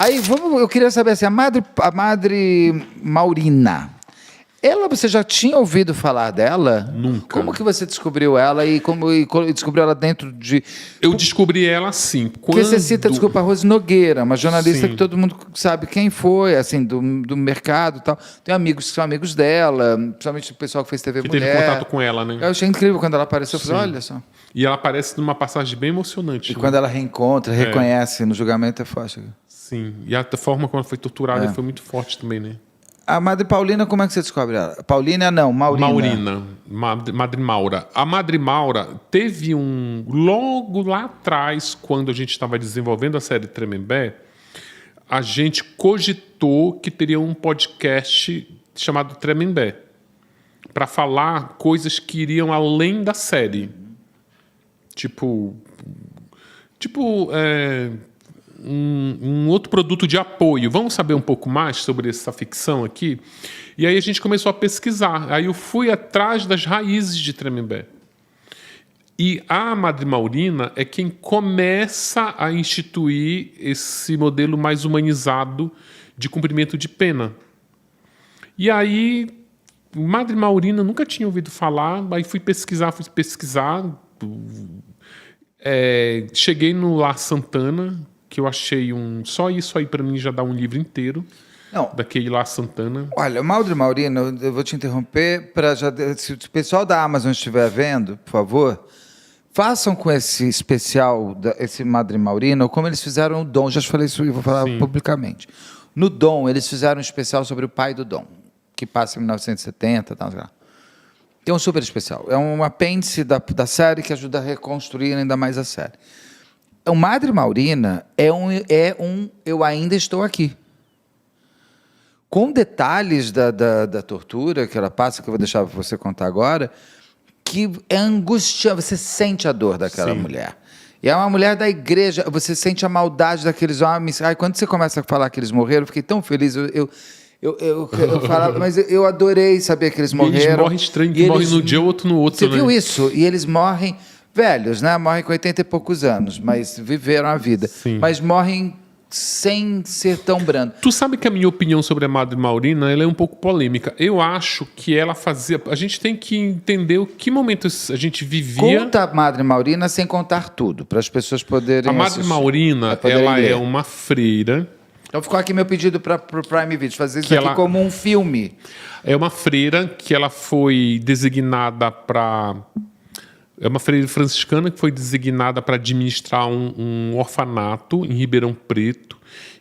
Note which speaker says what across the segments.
Speaker 1: Aí, eu queria saber assim, a Madre Maurina, você já tinha ouvido falar dela?
Speaker 2: Nunca.
Speaker 1: Como que você descobriu ela e descobriu ela dentro de...
Speaker 2: Eu descobri ela assim,
Speaker 1: Porque você cita, desculpa, a Rose Nogueira, uma jornalista
Speaker 2: Sim.
Speaker 1: que todo mundo sabe quem foi, assim, do mercado e tal. Tem amigos que são amigos dela, principalmente o pessoal que fez TV
Speaker 2: que
Speaker 1: Mulher.
Speaker 2: teve contato com ela, né?
Speaker 1: Eu achei incrível quando ela apareceu. Eu falei, olha só.
Speaker 2: E ela aparece numa passagem bem emocionante.
Speaker 1: E quando ela reencontra, reconhece no julgamento, é forte.
Speaker 2: Sim. E a forma como ela foi torturada foi muito forte também, né?
Speaker 1: A Madre Paulina, como é que você descobre ela? Paulina, não, Maurina.
Speaker 2: Madre Maura. A Madre Maura teve logo lá atrás, quando a gente estava desenvolvendo a série Tremembé, a gente cogitou que teria um podcast chamado Tremembé, para falar coisas que iriam além da série. Tipo um outro produto de apoio. Vamos saber um pouco mais sobre essa ficção aqui? E aí a gente começou a pesquisar. Aí eu fui atrás das raízes de Tremembé. E a Madre Maurina é quem começa a instituir esse modelo mais humanizado de cumprimento de pena. E aí, Madre Maurina, nunca tinha ouvido falar, aí fui pesquisar. Cheguei no Lar Santana, que eu achei só isso aí para mim já dá um livro inteiro.
Speaker 1: Não.
Speaker 2: Daquele Lar Santana.
Speaker 1: Olha, Madre Maurina, eu vou te interromper para se o pessoal da Amazon estiver vendo, por favor, façam com esse especial, esse Madre Maurina, como eles fizeram o Dom. Já te falei isso e vou falar publicamente. No Dom, eles fizeram um especial sobre o pai do Dom, que passa em 1970, tal. É um super especial. É um apêndice da série que ajuda a reconstruir ainda mais a série. O Madre Maurina é um Eu Ainda Estou Aqui. Com detalhes da tortura que ela passa, que eu vou deixar você contar agora, que é angustiante. Você sente a dor daquela mulher. E é uma mulher da igreja. Você sente a maldade daqueles homens. Ai, quando você começa a falar que eles morreram, eu fiquei tão feliz. Eu falava, mas eu adorei saber que eles morreram.
Speaker 2: Eles morrem estranho, que morrem num dia, outro no outro.
Speaker 1: Você viu isso? E eles morrem velhos, né? Morrem com 80 e poucos anos, mas viveram a vida.
Speaker 2: Sim.
Speaker 1: Mas morrem sem ser tão brando.
Speaker 2: Tu sabe que a minha opinião sobre a Madre Maurina ela é um pouco polêmica. Eu acho que ela fazia... A gente tem que entender o que momentos a gente vivia...
Speaker 1: Conta a Madre Maurina sem contar tudo, para as pessoas poderem
Speaker 2: A Madre Maurina, ela
Speaker 1: ler.
Speaker 2: é uma freira...
Speaker 1: Então ficou aqui meu pedido para o Prime Video, fazer isso aqui como um filme.
Speaker 2: É uma freira que ela foi designada para... É uma freira franciscana que foi designada para administrar um orfanato em Ribeirão Preto,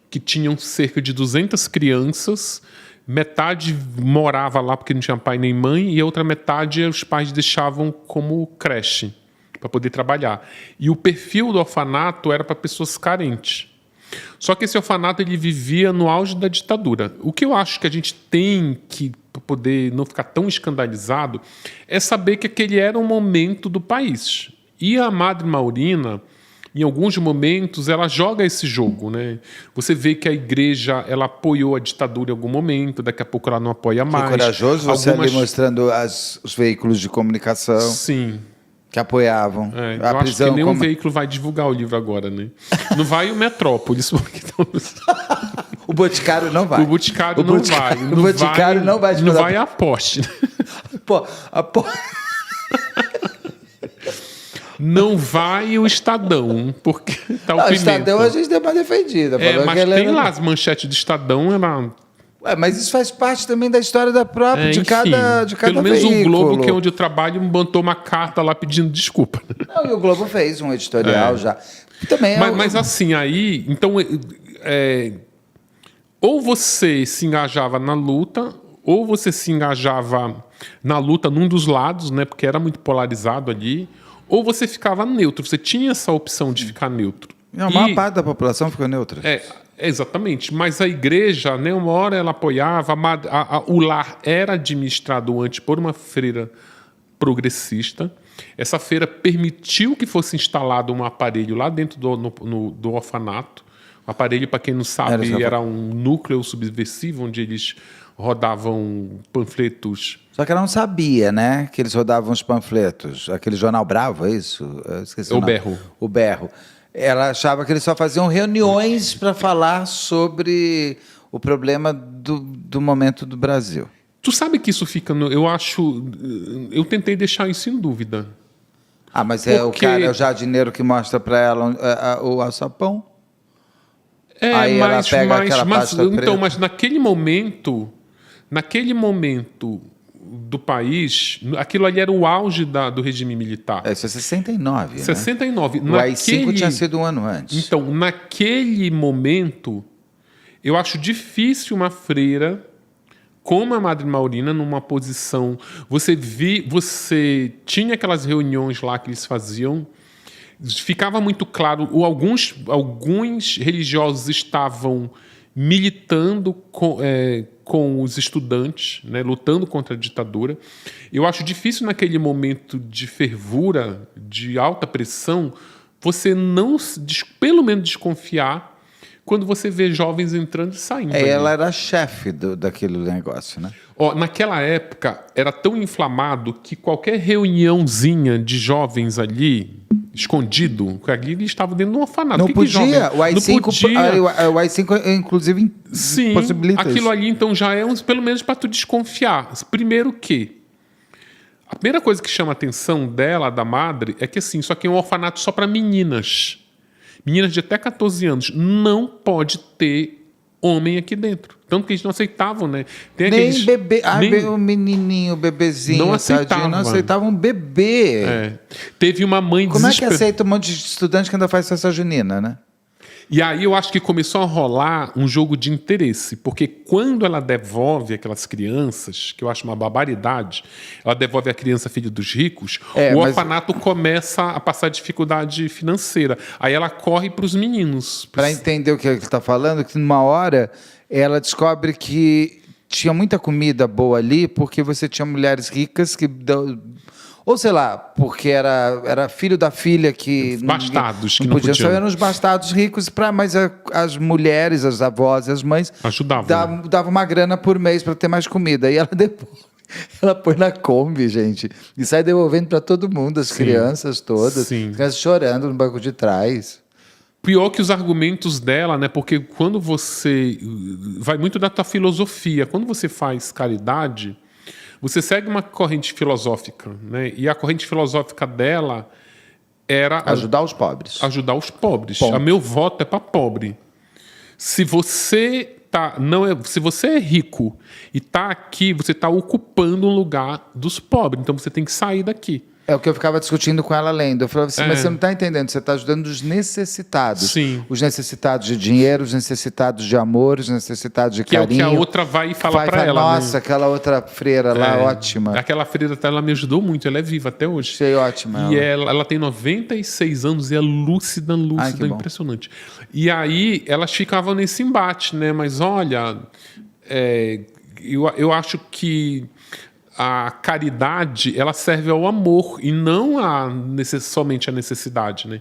Speaker 2: que tinham cerca de 200 crianças. Metade morava lá porque não tinha pai nem mãe, e a outra metade os pais deixavam como creche, para poder trabalhar. E o perfil do orfanato era para pessoas carentes. Só que esse orfanato ele vivia no auge da ditadura. O que eu acho que a gente tem que, para poder não ficar tão escandalizado, é saber que aquele era um momento do país. E a Madre Maurina, em alguns momentos, ela joga esse jogo, né? Você vê que a igreja ela apoiou a ditadura em algum momento, daqui a pouco ela não apoia mais.
Speaker 1: Que corajoso você ali mostrando os veículos de comunicação.
Speaker 2: Sim.
Speaker 1: Que apoiavam.
Speaker 2: Eu acho que nenhum veículo vai divulgar o livro agora, né? Não vai o Metrópolis.
Speaker 1: O Boticário não vai.
Speaker 2: O Boticário não vai.
Speaker 1: O Boticário não vai divulgar.
Speaker 2: Não vai a Poste.
Speaker 1: Pô,
Speaker 2: Não vai o Estadão, porque tá o Pimenta.
Speaker 1: O Estadão a gente deu uma defendida.
Speaker 2: Mas tem lá as manchetes do Estadão, ela...
Speaker 1: mas isso faz parte também da história da própria, de cada
Speaker 2: pelo menos
Speaker 1: veículo.
Speaker 2: O Globo, que é onde eu trabalho, botou uma carta lá pedindo desculpa.
Speaker 1: Não, e o Globo fez um editorial já. Também
Speaker 2: mas assim, aí... Então, ou você se engajava na luta, ou você se engajava na luta num dos lados, né, porque era muito polarizado ali, ou você ficava neutro. Você tinha essa opção de ficar neutro.
Speaker 1: A maior parte da população ficou neutra.
Speaker 2: Exatamente, mas a igreja, né, uma hora ela apoiava, o lar era administrado antes por uma freira progressista. Essa freira permitiu que fosse instalado um aparelho lá dentro do orfanato. O aparelho, para quem não sabe, era um núcleo subversivo, onde eles rodavam panfletos.
Speaker 1: Só que ela não sabia, né, que eles rodavam os panfletos. Aquele Jornal Bravo, é isso? Eu esqueci o nome.
Speaker 2: Berro.
Speaker 1: O Berro. Ela achava que eles só faziam reuniões para falar sobre o problema do momento do Brasil.
Speaker 2: Tu sabe que isso fica... eu acho... Eu tentei deixar isso em dúvida.
Speaker 1: Ah, mas
Speaker 2: Porque-
Speaker 1: o cara é o jardineiro que mostra para ela o alçapão? Aí ela pega aquela pasta
Speaker 2: então,
Speaker 1: preta.
Speaker 2: mas naquele momento do país, aquilo ali era o auge do regime militar.
Speaker 1: Isso é 69, né?
Speaker 2: 69.
Speaker 1: O AI-5 tinha sido um ano antes.
Speaker 2: Então, naquele momento, eu acho difícil uma freira como a Madre Maurina numa posição... Você tinha aquelas reuniões lá que eles faziam, ficava muito claro, alguns religiosos estavam militando com os estudantes, né, lutando contra a ditadura. Eu acho difícil naquele momento de fervura, de alta pressão, você não, pelo menos, desconfiar quando você vê jovens entrando e saindo.
Speaker 1: Ela era chefe daquele negócio, né?
Speaker 2: Naquela época, era tão inflamado que qualquer reuniãozinha de jovens ali, escondido, ali eles estavam dentro de um orfanato.
Speaker 1: Não podia. O AI-5,
Speaker 2: não podia.
Speaker 1: o AI-5 inclusive,
Speaker 2: Sim,
Speaker 1: possibilita
Speaker 2: aquilo
Speaker 1: isso.
Speaker 2: ali então já é pelo menos para tu desconfiar. Primeiro que a primeira coisa que chama a atenção dela, da madre, é que assim, isso aqui é um orfanato só para meninas. Meninas de até 14 anos. Não pode ter homem aqui dentro. Tanto que eles não aceitavam, né? Tem
Speaker 1: Nem
Speaker 2: aqueles,
Speaker 1: bebê.
Speaker 2: nem-
Speaker 1: O menininho, o bebezinho,
Speaker 2: Não
Speaker 1: tadinho,
Speaker 2: aceitava.
Speaker 1: não aceitavam um bebê.
Speaker 2: Teve uma mãe
Speaker 1: Como é que
Speaker 2: desesperada.
Speaker 1: aceita um monte de estudante que ainda faz festa junina, né?
Speaker 2: E aí eu acho que começou a rolar um jogo de interesse, porque quando ela devolve aquelas crianças, que eu acho uma barbaridade, ela devolve a criança filha dos ricos, o
Speaker 1: mas-
Speaker 2: orfanato começa a passar dificuldade financeira. Aí ela corre para os meninos.
Speaker 1: Para entender o que ele está falando, que numa hora ela descobre que tinha muita comida boa ali, porque você tinha mulheres ricas que... Ou sei lá, porque era filho da filha que...
Speaker 2: Bastardos que
Speaker 1: não
Speaker 2: não
Speaker 1: podiam.
Speaker 2: podiam.
Speaker 1: Só eram os bastardos ricos, mas as mulheres, as avós, as mães...
Speaker 2: Ajudavam.
Speaker 1: Davam uma grana por mês para ter mais comida. E ela depois... Ela põe na Kombi, gente, e sai devolvendo para todo mundo, as crianças todas,
Speaker 2: Sim.
Speaker 1: as crianças chorando no banco de trás.
Speaker 2: Pior que os argumentos dela, né? Porque quando você... Vai muito da tua filosofia. Quando você faz caridade, você segue uma corrente filosófica, né? E a corrente filosófica dela era...
Speaker 1: Ajudar os pobres.
Speaker 2: Ajudar os pobres.
Speaker 1: Ponto.
Speaker 2: A meu voto é para pobre. Se você se você é rico e está aqui, você está ocupando um lugar dos pobres. Então você tem que sair daqui.
Speaker 1: É o que eu ficava discutindo com ela lendo. Eu falava assim, mas
Speaker 2: É.
Speaker 1: você não está entendendo, você está ajudando os necessitados.
Speaker 2: Sim.
Speaker 1: Os necessitados de dinheiro, os necessitados de amor, os necessitados de
Speaker 2: Que é o
Speaker 1: carinho.
Speaker 2: que a outra vai e fala para ela.
Speaker 1: Nossa,
Speaker 2: né?
Speaker 1: aquela outra freira lá, ótima.
Speaker 2: Aquela freira, ela me ajudou muito. Ela é viva até hoje.
Speaker 1: Achei ótima.
Speaker 2: E ela tem 96 anos e é lúcida,
Speaker 1: Ai, que bom.
Speaker 2: impressionante. E aí elas ficavam nesse embate, né? Mas olha, eu acho que a caridade ela serve ao amor e não somente à necessidade, né?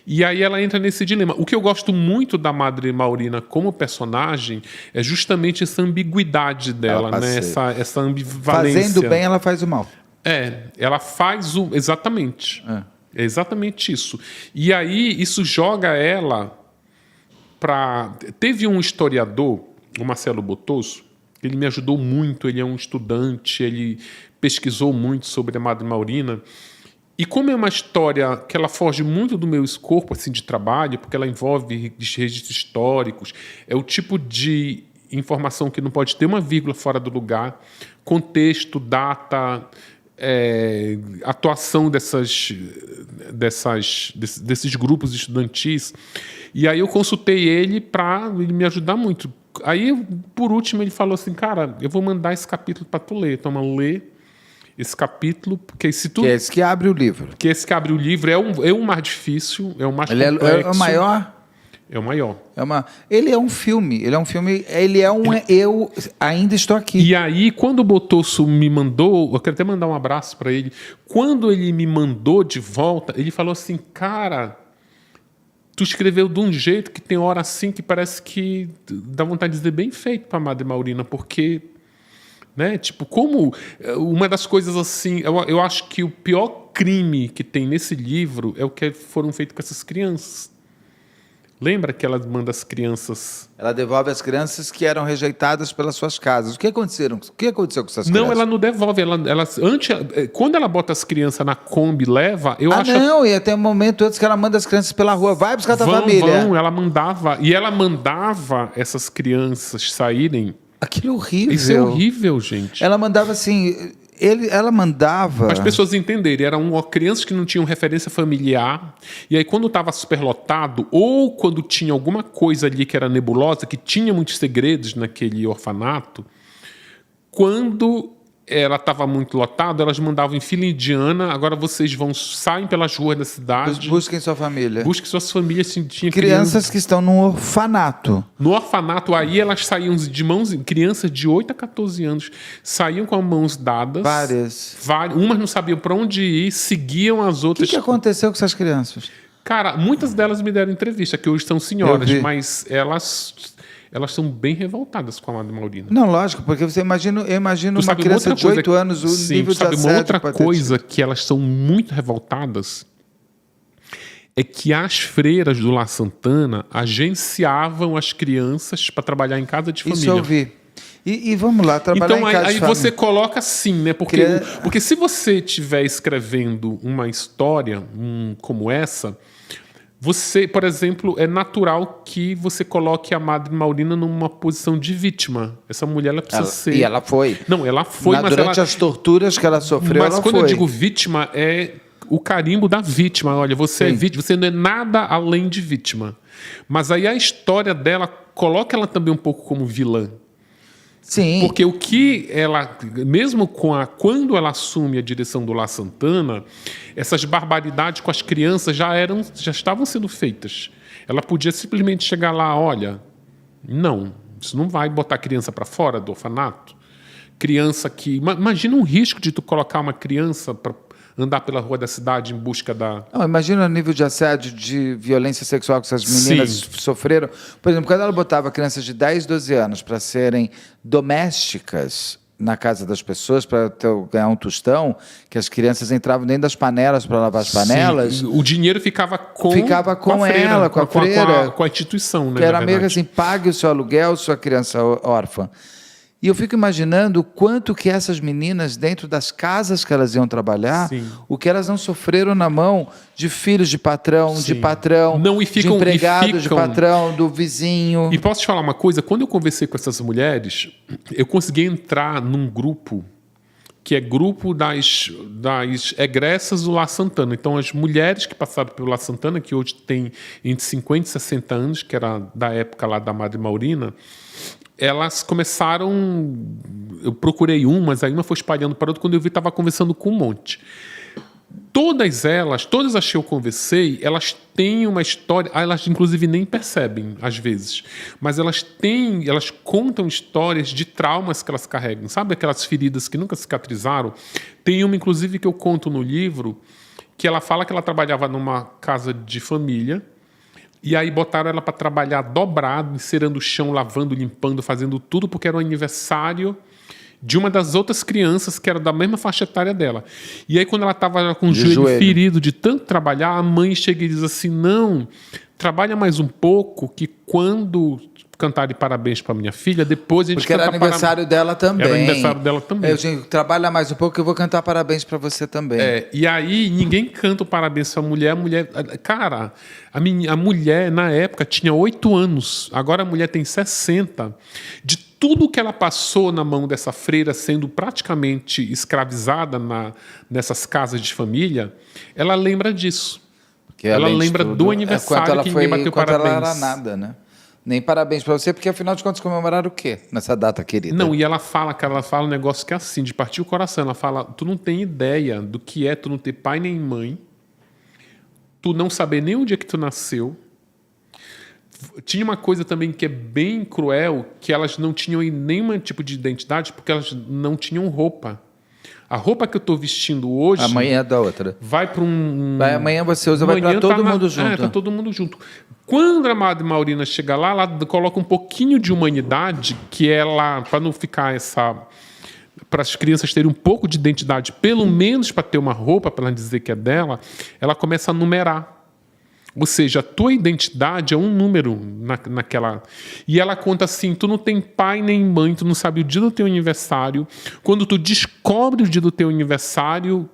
Speaker 2: E aí ela entra nesse dilema. O que eu gosto muito da Madre Maurina como personagem é justamente essa ambiguidade dela,
Speaker 1: Ela
Speaker 2: né?
Speaker 1: passeia.
Speaker 2: Essa ambivalência.
Speaker 1: Fazendo bem, ela faz o mal.
Speaker 2: Ela faz o... Exatamente. É exatamente isso. E aí, isso joga ela para... Teve um historiador, o Marcelo Botosso, ele me ajudou muito, ele é um estudante, ele pesquisou muito sobre a Madre Maurina. E como é uma história que ela foge muito do meu escopo assim, de trabalho, porque ela envolve registros históricos, é o tipo de informação que não pode ter uma vírgula fora do lugar, contexto, data... atuação desses grupos estudantis. E aí eu consultei ele para ele me ajudar muito. Aí, por último, ele falou assim, cara, eu vou mandar esse capítulo para tu ler. Toma, lê esse capítulo, porque se tu...
Speaker 1: Que é esse que abre o livro.
Speaker 2: Que esse que abre o livro é o mais difícil, é o mais
Speaker 1: Ele
Speaker 2: complexo.
Speaker 1: é o maior...
Speaker 2: É o maior.
Speaker 1: Ele é um filme. Ele é um... Eu ainda estou aqui.
Speaker 2: E aí, quando o Botosso me mandou, eu quero até mandar um abraço para ele, quando ele me mandou de volta, ele falou assim, cara, tu escreveu de um jeito que tem hora assim que parece que dá vontade de dizer bem feito para a Madre Maurina, porque, né, tipo, como uma das coisas assim, eu acho que o pior crime que tem nesse livro é o que foram feitos com essas crianças. Lembra que ela manda as crianças...
Speaker 1: Ela devolve as crianças que eram rejeitadas pelas suas casas. O que aconteceu com essas crianças?
Speaker 2: Não, ela não devolve. Quando ela bota as crianças na Kombi, leva, eu acho...
Speaker 1: Não, e até um momento antes que ela manda as crianças pela rua. Vai buscar tua família.
Speaker 2: Ela mandava essas crianças saírem.
Speaker 1: Aquilo é horrível.
Speaker 2: Isso é horrível, gente.
Speaker 1: Ela mandava assim... Ela mandava...
Speaker 2: Para as pessoas entenderem, eram crianças que não tinham referência familiar, e aí quando estava superlotado, ou quando tinha alguma coisa ali que era nebulosa, que tinha muitos segredos naquele orfanato, quando ela estava muito lotada, elas mandavam em fila indiana, agora vocês saem pelas ruas da cidade.
Speaker 1: Busquem sua família.
Speaker 2: Busquem suas famílias. Tinha
Speaker 1: crianças que estão num orfanato.
Speaker 2: No orfanato, aí elas saíam de mãos... Crianças de 8 a 14 anos saíam com as mãos dadas.
Speaker 1: Várias.
Speaker 2: Umas não sabiam para onde ir, seguiam as outras.
Speaker 1: O que aconteceu com essas crianças?
Speaker 2: Cara, muitas delas me deram entrevista, que hoje são senhoras, mas elas são bem revoltadas com a Madre Maurina.
Speaker 1: Não, lógico, porque eu imagino uma criança de 8 anos, o nível de assédio...
Speaker 2: Uma outra coisa que elas são muito revoltadas é que as freiras do La Santana agenciavam as crianças para trabalhar em casa de família.
Speaker 1: Isso eu vi. E vamos lá, trabalhar
Speaker 2: então,
Speaker 1: em casa de família.
Speaker 2: Aí você coloca assim, né? Porque se você estiver escrevendo uma história como essa... Você, por exemplo, é natural que você coloque a Madre Maurina numa posição de vítima. Essa mulher, ela precisa ser...
Speaker 1: E ela foi.
Speaker 2: Não, ela foi, mas
Speaker 1: durante as torturas que ela sofreu, ela foi.
Speaker 2: Mas quando eu digo vítima, é o carimbo da vítima. Olha, você é vítima, você não é nada além de vítima. Mas aí a história dela coloca ela também um pouco como vilã.
Speaker 1: Sim.
Speaker 2: Porque o que ela, mesmo quando ela assume a direção do La Santana, essas barbaridades com as crianças já estavam sendo feitas. Ela podia simplesmente chegar lá, olha, não, isso não vai botar a criança para fora do orfanato. Criança que... Imagina um risco de tu colocar uma criança para andar pela rua da cidade em busca da...
Speaker 1: Não, imagina o nível de assédio, de violência sexual que essas meninas sofreram. Por exemplo, quando ela botava crianças de 10, 12 anos para serem domésticas na casa das pessoas, para ganhar um tostão, que as crianças entravam dentro das panelas para lavar as panelas.
Speaker 2: O dinheiro ficava com
Speaker 1: a
Speaker 2: freira,
Speaker 1: com a freira.
Speaker 2: Com a instituição, né?
Speaker 1: Que era meio que assim, pague o seu aluguel, sua criança órfã. E eu fico imaginando o quanto que essas meninas, dentro das casas que elas iam trabalhar, o que elas não sofreram na mão de filhos de patrão, de patrão, de empregado de patrão, do vizinho.
Speaker 2: E posso te falar uma coisa? Quando eu conversei com essas mulheres, eu consegui entrar num grupo que é grupo das egressas do La Santana. Então, as mulheres que passaram pelo La Santana, que hoje tem entre 50 e 60 anos, que era da época lá da Madre Maurina, elas começaram... Eu procurei umas, aí uma foi espalhando para outra, quando eu vi, estava conversando com um monte. Todas as que eu conversei, elas têm uma história... Elas, inclusive, nem percebem, às vezes. Mas elas contam histórias de traumas que elas carregam. Sabe aquelas feridas que nunca cicatrizaram? Tem uma, inclusive, que eu conto no livro, que ela fala que ela trabalhava numa casa de família, e aí botaram ela para trabalhar dobrado, encerando o chão, lavando, limpando, fazendo tudo, porque era o aniversário de uma das outras crianças que era da mesma faixa etária dela. E aí, quando ela estava com o joelho ferido de tanto trabalhar, a mãe chega e diz assim, não, trabalha mais um pouco, que quando cantarem parabéns para minha filha, depois a gente
Speaker 1: canta parabéns. Porque era aniversário dela também.
Speaker 2: Era aniversário dela também.
Speaker 1: Eu digo, trabalha mais um pouco que eu vou cantar parabéns para você também.
Speaker 2: E aí ninguém canta o parabéns para a mulher. Cara, a mulher na época tinha 8 anos, agora a mulher tem 60. De tudo que ela passou na mão dessa freira, sendo praticamente escravizada nessas casas de família, ela lembra disso. Porque ela lembra do aniversário que ninguém bateu parabéns.
Speaker 1: Ela era nada, né? Nem parabéns para você, porque afinal de contas comemoraram o quê nessa data querida?
Speaker 2: Não, e ela fala um negócio que é assim, de partir o coração. Ela fala, tu não tem ideia do que é tu não ter pai nem mãe, tu não saber nem onde é que tu nasceu. Tinha uma coisa também que é bem cruel, que elas não tinham nenhum tipo de identidade, porque elas não tinham roupa. A roupa que eu estou vestindo hoje...
Speaker 1: Amanhã é da outra.
Speaker 2: Vai para
Speaker 1: amanhã você usa, vai para todo mundo junto.
Speaker 2: Está todo mundo junto. Quando a Madre Maurina chega lá, ela coloca um pouquinho de humanidade, que ela, para não ficar para as crianças terem um pouco de identidade, pelo menos para ter uma roupa, para ela dizer que é dela, ela começa a numerar Ou seja, a tua identidade é um número naquela... E ela conta assim, tu não tem pai nem mãe, tu não sabe o dia do teu aniversário. Quando tu descobre o dia do teu aniversário,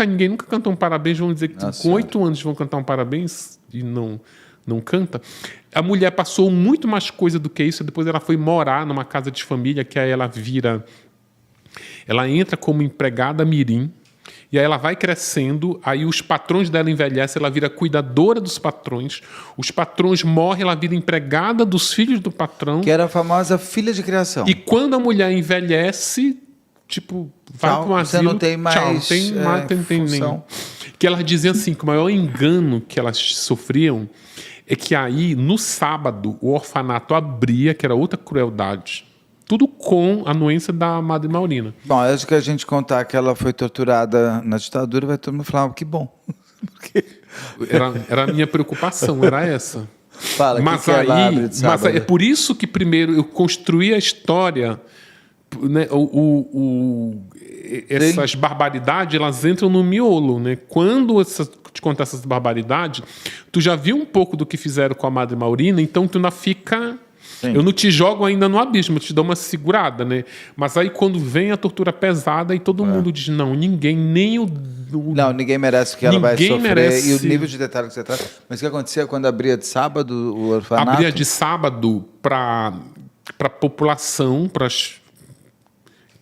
Speaker 2: ninguém nunca cantou um parabéns, vão dizer que com 8 anos vão cantar um parabéns e não canta. A mulher passou muito mais coisa do que isso, depois ela foi morar numa casa de família, que aí ela entra como empregada mirim, e aí ela vai crescendo, aí os patrões dela envelhecem, ela vira cuidadora dos patrões, os patrões morrem, ela vira empregada dos filhos do patrão.
Speaker 1: Que era a famosa filha de criação.
Speaker 2: E quando a mulher envelhece, tipo, vai para um asilo,
Speaker 1: você não tem mais,
Speaker 2: tem
Speaker 1: função.
Speaker 2: Que elas diziam assim, que o maior engano que elas sofriam é que aí, no sábado, o orfanato abria, que era outra crueldade. Tudo com a anuência da Madre Maurina.
Speaker 1: Bom, acho que a gente contar que ela foi torturada na ditadura, vai todo mundo falar, que bom. Porque...
Speaker 2: Era a minha preocupação, era essa.
Speaker 1: Fala,
Speaker 2: mas
Speaker 1: que ela abre de sábado?
Speaker 2: Mas é por isso que primeiro eu construí a história, né, essas barbaridades, elas entram no miolo, né? Quando te contar essas barbaridades, tu já viu um pouco do que fizeram com a Madre Maurina, então tu não fica... Sim. Eu não te jogo ainda no abismo, eu te dou uma segurada, né? Mas aí quando vem a tortura pesada e todo mundo diz, não, ninguém, nem o...
Speaker 1: Não, ninguém merece o que ela vai sofrer.
Speaker 2: Merece.
Speaker 1: E o nível de detalhe que você traz. Mas o que acontecia quando abria de sábado o orfanato?
Speaker 2: Abria de sábado para a população, para as...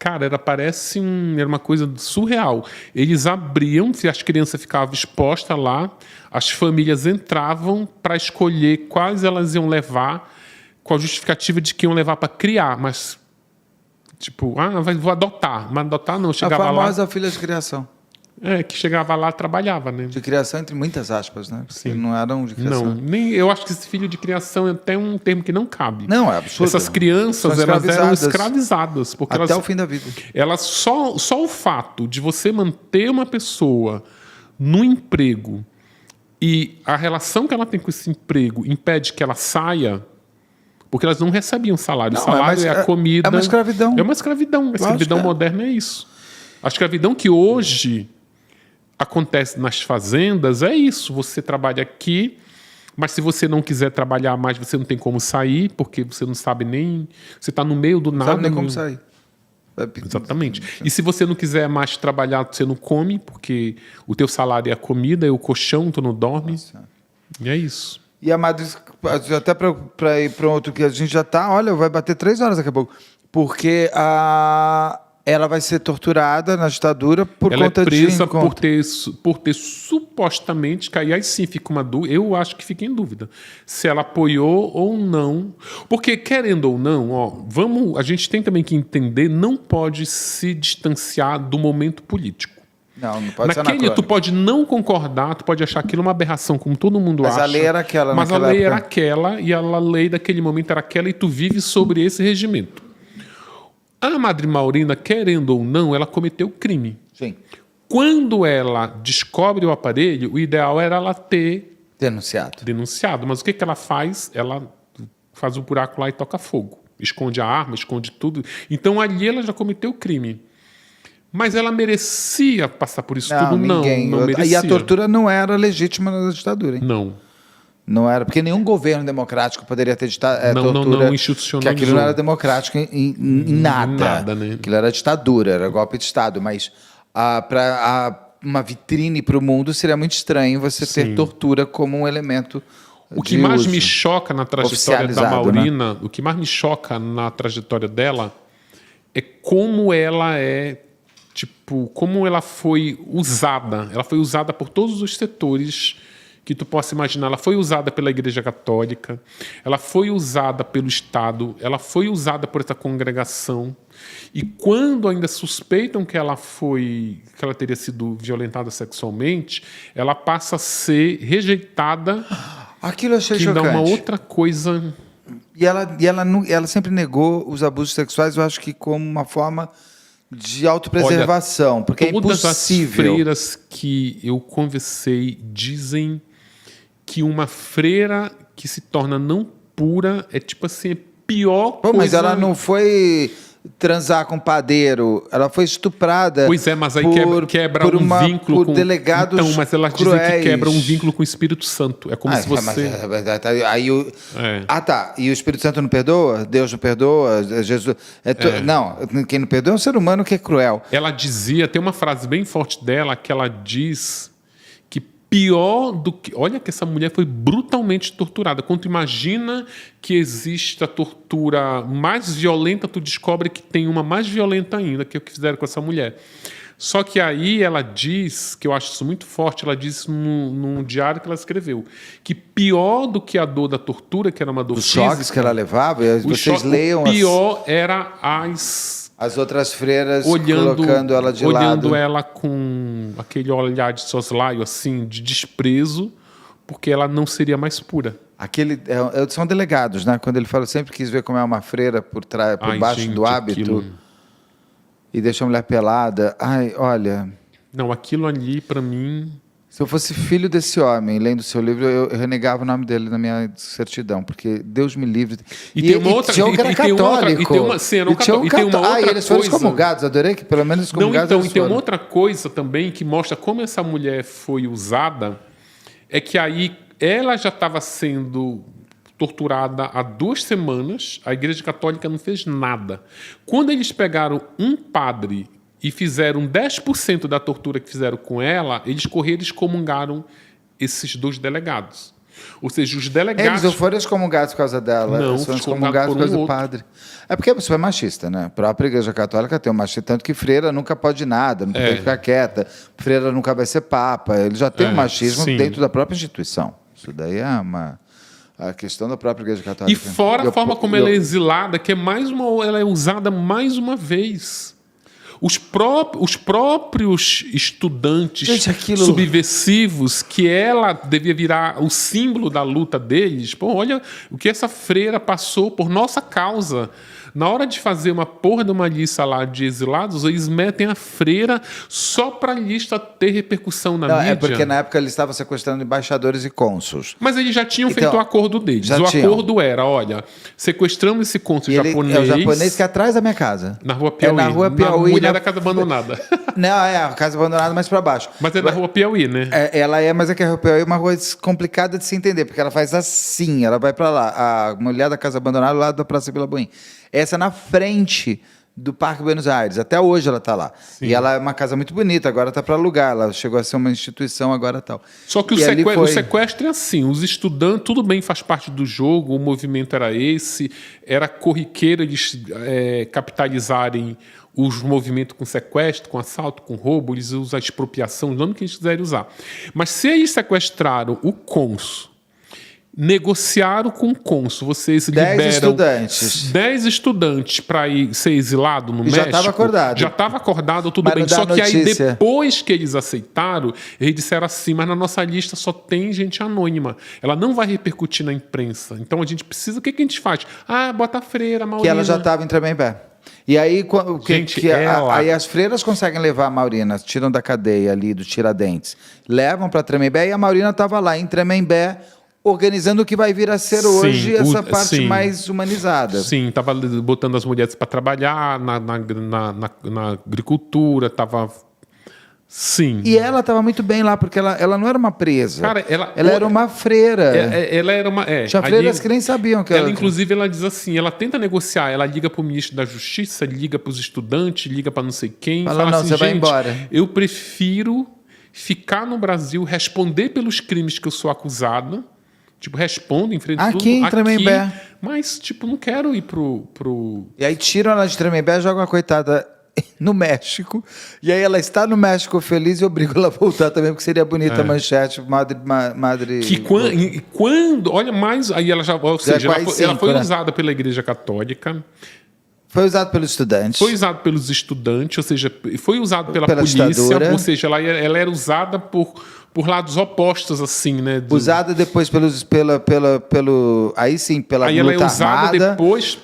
Speaker 2: Cara, era uma coisa surreal. Eles abriam, as crianças ficavam expostas lá, as famílias entravam para escolher quais elas iam levar, com a justificativa de que iam levar para criar, mas tipo, vou adotar. Mas adotar não, chegava lá...
Speaker 1: A famosa filha de criação.
Speaker 2: Que chegava lá, trabalhava, né?
Speaker 1: De criação entre muitas aspas, né? Porque
Speaker 2: Sim.
Speaker 1: não eram de criação.
Speaker 2: Não, eu acho que esse filho de criação é até um termo que não cabe.
Speaker 1: Não, é absurdo.
Speaker 2: Essas crianças, elas eram escravizadas. Porque
Speaker 1: até o fim da vida.
Speaker 2: Elas só o fato de você manter uma pessoa no emprego e a relação que ela tem com esse emprego impede que ela saia, porque elas não recebiam salário. O salário é a comida.
Speaker 1: É uma escravidão.
Speaker 2: É uma escravidão. A escravidão moderna é isso. A escravidão que hoje acontece nas fazendas é isso. Você trabalha aqui, mas se você não quiser trabalhar mais, você não tem como sair, porque você não sabe nem... Você está no meio do nada.
Speaker 1: Não sabe nem como sair.
Speaker 2: Exatamente. E se você não quiser mais trabalhar, você não come, porque o teu salário é a comida, é o colchão, tu não dorme. Nossa. E é isso.
Speaker 1: E a Madre, até para ir para outro que a gente já está, olha, vai bater 3 horas daqui a pouco, porque ela vai ser torturada na ditadura por conta de...
Speaker 2: Ela é presa por ter supostamente, que aí sim fica uma dúvida, eu acho que fica em dúvida, se ela apoiou ou não. Porque, querendo ou não, a gente tem também que entender, não pode se distanciar do momento político.
Speaker 1: Não pode ser
Speaker 2: anacrônico. Tu pode não concordar, tu pode achar aquilo uma aberração, como todo mundo acha.
Speaker 1: Mas a lei era aquela.
Speaker 2: Mas a lei era aquela, e a lei daquele momento era aquela, e tu vive sobre esse regimento. A Madre Maurina, querendo ou não, ela cometeu crime.
Speaker 1: Sim.
Speaker 2: Quando ela descobre o aparelho, o ideal era ela ter... Denunciado. Mas o que ela faz? Ela faz o buraco lá e toca fogo. Esconde a arma, esconde tudo. Então ali ela já cometeu crime. Mas ela merecia passar por isso tudo?
Speaker 1: Ninguém.
Speaker 2: Não merecia.
Speaker 1: E a tortura não era legítima na ditadura, hein?
Speaker 2: Não
Speaker 1: era, porque nenhum governo democrático poderia ter tortura.
Speaker 2: Não institucionalizou.
Speaker 1: Que aquilo não era democrático em nada.
Speaker 2: Nada, né?
Speaker 1: Aquilo era ditadura, era golpe de Estado. Mas para uma vitrine para o mundo seria muito estranho você ter tortura como um elemento.
Speaker 2: O que mais me choca na trajetória da Maurina, o que mais me choca na trajetória dela é como ela como ela foi usada. Ela foi usada por todos os setores que tu possa imaginar. Ela foi usada pela Igreja Católica, ela foi usada pelo Estado, ela foi usada por essa congregação. E quando ainda suspeitam que ela teria sido violentada sexualmente, ela passa a ser rejeitada.
Speaker 1: Aquilo eu achei chocante.
Speaker 2: Que dá uma outra coisa.
Speaker 1: E ela sempre negou os abusos sexuais, eu acho que como uma forma de autopreservação, porque é impossível.
Speaker 2: Todas as freiras que eu conversei dizem que uma freira que se torna não pura é tipo assim, é pior coisa.
Speaker 1: Mas ela não foi transar com padeiro. Ela foi estuprada.
Speaker 2: Pois é, mas aí quebra
Speaker 1: por
Speaker 2: um vínculo
Speaker 1: por
Speaker 2: com...
Speaker 1: delegados
Speaker 2: Então, mas ela dizem
Speaker 1: cruéis.
Speaker 2: que quebra um vínculo com o Espírito Santo. É como se você...
Speaker 1: Aí tá. E o Espírito Santo não perdoa? Deus não perdoa? Jesus... Não, quem não perdoa é um ser humano que é cruel.
Speaker 2: Ela dizia, tem uma frase bem forte dela, que ela diz que pior do que... Olha que essa mulher foi brutalmente torturada. Quando tu imagina que existe a tortura mais violenta, tu descobre que tem uma mais violenta ainda, que é o que fizeram com essa mulher. Só que aí ela diz, que eu acho isso muito forte, ela diz num diário que ela escreveu, que pior do que a dor da tortura, que era uma dor física...
Speaker 1: Os choques que ela levava, vocês leiam...
Speaker 2: O pior era
Speaker 1: as outras freiras
Speaker 2: colocando
Speaker 1: ela de lado.
Speaker 2: Olhando ela com aquele olhar de soslaio, assim, de desprezo, porque ela não seria mais pura.
Speaker 1: São delegados, né? Quando ele fala, sempre quis ver como é uma freira por baixo
Speaker 2: gente,
Speaker 1: do hábito
Speaker 2: aquilo...
Speaker 1: e deixa a mulher pelada. Ai, olha...
Speaker 2: Não, aquilo ali, para mim...
Speaker 1: Se eu fosse filho desse homem, lendo o seu livro, eu renegava o nome dele na minha certidão, porque Deus me livre.
Speaker 2: E tem uma outra...
Speaker 1: Tinha um que era católico.
Speaker 2: E tem uma outra
Speaker 1: eles foram excomungados. Adorei que pelo menos excomungados
Speaker 2: Não, então, e tem uma outra coisa também que mostra como essa mulher foi usada, é que aí ela já estava sendo torturada há 2 semanas, a Igreja Católica não fez nada. Quando eles pegaram um padre e fizeram 10% da tortura que fizeram com ela, eles correram e excomungaram esses 2 delegados. Ou seja, os delegados...
Speaker 1: Eles não foram excomungados por causa dela,
Speaker 2: não,
Speaker 1: eles foram excomungados por causa do padre. É porque você é machista, né? A própria Igreja Católica tem um machismo, tanto que freira nunca pode nada, não tem que ficar quieta, freira nunca vai ser papa, ele já tem um machismo dentro da própria instituição. Isso daí é a questão da própria Igreja Católica.
Speaker 2: E fora a forma como ela é exilada, que é ela é usada mais uma vez. Os próprios estudantes subversivos, que ela devia virar o símbolo da luta deles, pô, olha o que essa freira passou por nossa causa. Na hora de fazer uma porra de uma lista lá de exilados, eles metem a freira só para a lista ter repercussão na mídia.
Speaker 1: É porque na época eles estavam sequestrando embaixadores e cônsuls.
Speaker 2: Mas eles já tinham feito o acordo deles. Acordo era, olha, sequestramos esse cônsul japonês...
Speaker 1: É o japonês que é atrás da minha casa.
Speaker 2: Na Rua Piauí.
Speaker 1: Na Rua Piauí.
Speaker 2: Mulher da Casa Abandonada.
Speaker 1: Não, a Casa Abandonada mais para baixo.
Speaker 2: Mas é na Rua Piauí, né?
Speaker 1: Mas é que a Rua Piauí é uma rua complicada de se entender, porque ela faz assim, ela vai para lá. A mulher da Casa Abandonada lá da Praça Vila Buim. Essa na frente do Parque Buenos Aires. Até hoje ela está lá. Sim. E ela é uma casa muito bonita, agora está para alugar. Ela chegou a ser uma instituição agora tal.
Speaker 2: Só que o sequestro é assim. Os estudantes, tudo bem, faz parte do jogo, o movimento era esse, era corriqueiro eles capitalizarem os movimentos com sequestro, com assalto, com roubo, eles usam a expropriação, o nome que eles quiserem usar. Mas se eles sequestraram o cônsul, negociaram com o cônsul, vocês liberam 10 estudantes para ir ser exilado no México. Já estava acordado, tudo bem. Só que aí, depois que eles aceitaram, eles disseram assim, mas na nossa lista só tem gente anônima. Ela não vai repercutir na imprensa. Então a gente precisa... O que a gente faz? Bota a freira, Maurina.
Speaker 1: Que ela já estava em Tremembé. E aí, aí as freiras conseguem levar a Maurina, tiram da cadeia ali, do Tiradentes, levam para Tremembé, e a Maurina estava lá em Tremembé, organizando o que vai vir a ser hoje essa parte mais humanizada.
Speaker 2: Sim, estava botando as mulheres para trabalhar na agricultura, estava... Sim.
Speaker 1: E ela estava muito bem lá, porque ela não era uma presa. Cara, ela era uma freira.
Speaker 2: Ela era uma...
Speaker 1: Tinha freiras que nem sabiam que ela...
Speaker 2: Inclusive, ela diz assim, ela tenta negociar, ela liga para o ministro da Justiça, liga para os estudantes, liga para não sei quem.
Speaker 1: Fala não, assim, você vai embora.
Speaker 2: Eu prefiro ficar no Brasil, responder pelos crimes que eu sou acusada. Tipo, respondo em frente a tudo.
Speaker 1: Aqui em Tremembé.
Speaker 2: Mas, tipo, não quero ir pro...
Speaker 1: E aí tiram ela de Tremembé, jogam a coitada no México. E aí ela está no México feliz e obrigam ela a voltar também, porque seria bonita a manchete, madre...
Speaker 2: Que quando... Olha mais... Aí ela já... Ou seja, ela foi usada pela Igreja Católica.
Speaker 1: Foi usado pelos estudantes.
Speaker 2: Foi usado pelos estudantes, ou seja, foi usado pela polícia. Ditadura. Ou seja, ela era usada por lados opostos, assim, né?
Speaker 1: Usada depois pela
Speaker 2: aí
Speaker 1: luta
Speaker 2: ela é usada
Speaker 1: armada,
Speaker 2: depois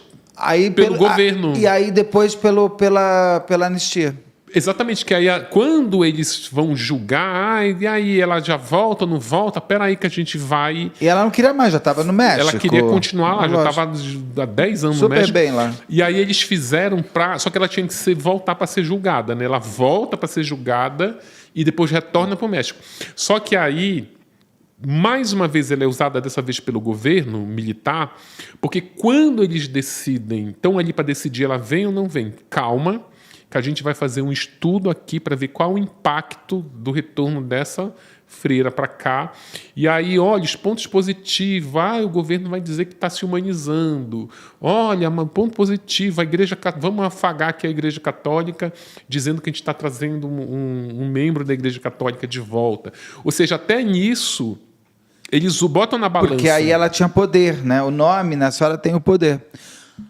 Speaker 2: pelo governo.
Speaker 1: E aí depois pela anistia.
Speaker 2: Exatamente, que aí quando eles vão julgar, e aí ela já volta ou não volta, peraí que a gente vai...
Speaker 1: E ela não queria mais, já estava no México.
Speaker 2: Ela queria continuar lá, já
Speaker 1: Lógico.
Speaker 2: estava há 10 anos no
Speaker 1: Super
Speaker 2: México.
Speaker 1: bem lá.
Speaker 2: E aí eles fizeram pra... Só que ela tinha que voltar para ser julgada, né? Ela volta para ser julgada e depois retorna para o México. Só que aí, mais uma vez, ela é usada dessa vez pelo governo militar, porque quando eles decidem, estão ali para decidir, ela vem ou não vem, calma, que a gente vai fazer um estudo aqui para ver qual o impacto do retorno dessa freira para cá. E aí, olha, os pontos positivos. O governo vai dizer que está se humanizando. Olha, um ponto positivo, a igreja, vamos afagar aqui a Igreja Católica, dizendo que a gente está trazendo um membro da Igreja Católica de volta. Ou seja, até nisso, eles o botam na balança.
Speaker 1: Porque aí ela tinha poder, né? O nome, né? A senhora tem o poder.